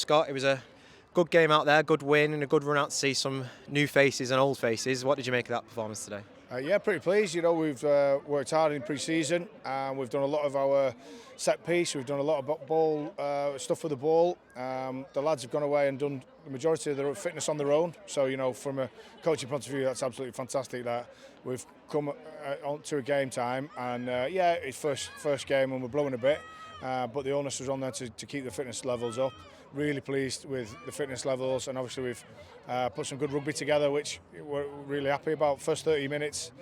Scott. It was a good game out there, good win, and a good run out to see some new faces and old faces. What did you make of that performance today? Yeah, pretty pleased. We've worked hard in pre-season, and we've done a lot of our set piece. We've done a lot of ball stuff with the ball. The lads have gone away and done the majority of their fitness on their own. So, from a coaching point of view, that's absolutely fantastic that we've come on to a game time. And it's first game and we're blowing a bit, but the onus was on there to keep the fitness levels up. Really pleased with the fitness levels, and obviously we've put some good rugby together, which we're really happy about. First 30 minutes,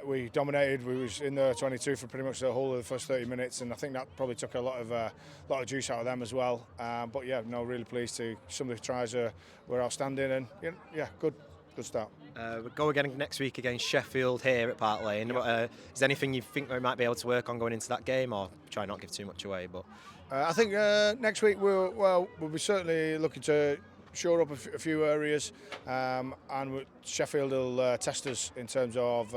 we dominated. We was in the 22 for pretty much the whole of the first 30 minutes, and I think that probably took a lot of juice out of them as well. But yeah, no, really pleased to. Some of the tries were outstanding, and good start. We'll go again next week against Sheffield here at Park Lane. Is there anything you think we might be able to work on going into that game, or try not give too much away? But I think next week we'll be certainly looking to shore up a few areas, and Sheffield will test us in terms of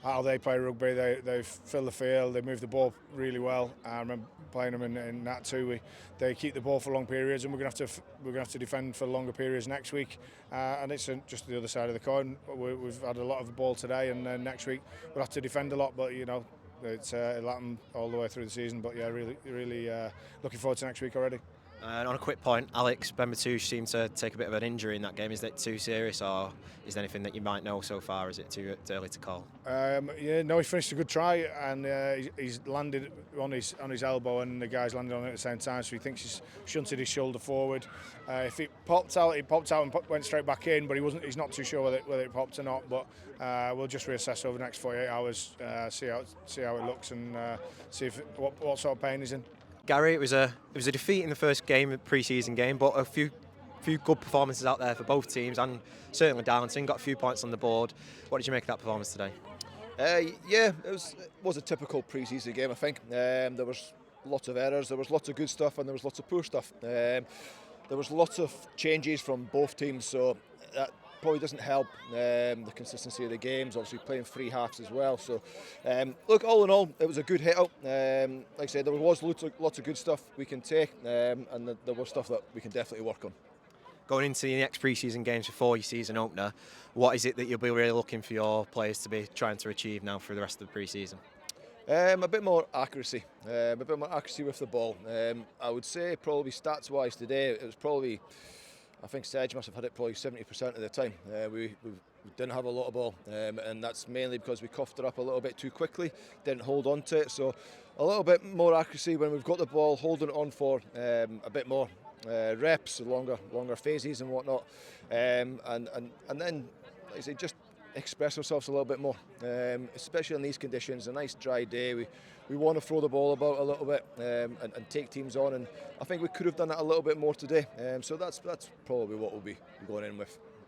how they play rugby. They fill the field, they move the ball really well. I remember playing them in that too. They keep the ball for long periods, and we're going to have to defend for longer periods next week. And it's just the other side of the coin. We've had a lot of the ball today, and then next week we'll have to defend a lot. But it'll happen all the way through the season. But yeah, really looking forward to next week already. And on a quick point, Alex Benbatouche seemed to take a bit of an injury in that game. Is it too serious, or is there anything that you might know so far? Is it too early to call? He finished a good try, and he's landed on his elbow, and the guy's landed on it at the same time. So he thinks he's shunted his shoulder forward. If it popped out and went straight back in. But he's not too sure whether it popped or not. But we'll just reassess over the next 48 hours, see how it looks, and see what sort of pain he's in. Garry, it was a defeat in the first game, the pre-season game, but a few good performances out there for both teams, and certainly Darlington got a few points on the board. What did you make of that performance today? It was a typical pre-season game, I think. There was lots of errors, there was lots of good stuff, and there was lots of poor stuff. There was lots of changes from both teams, so that probably doesn't help the consistency of the games. Obviously playing three halves as well. So look, all in all, it was a good hit out. Like I said, there was lots of good stuff we can take, and there was stuff that we can definitely work on. Going into the next pre-season games before your season opener, what is it that you'll be really looking for your players to be trying to achieve now for the rest of the pre-season? A bit more accuracy with the ball. I would say probably stats-wise today, it was probably, I think Sedge must have had it probably 70% of the time. We didn't have a lot of ball, and that's mainly because we coughed it up a little bit too quickly, didn't hold on to it. So a little bit more accuracy when we've got the ball, holding it on for a bit more reps, longer phases and whatnot, and then, like I say, just express ourselves a little bit more, especially in these conditions. A nice dry day, we want to throw the ball about a little bit, and take teams on, and I think we could have done that a little bit more today. So that's probably what we'll be going in with.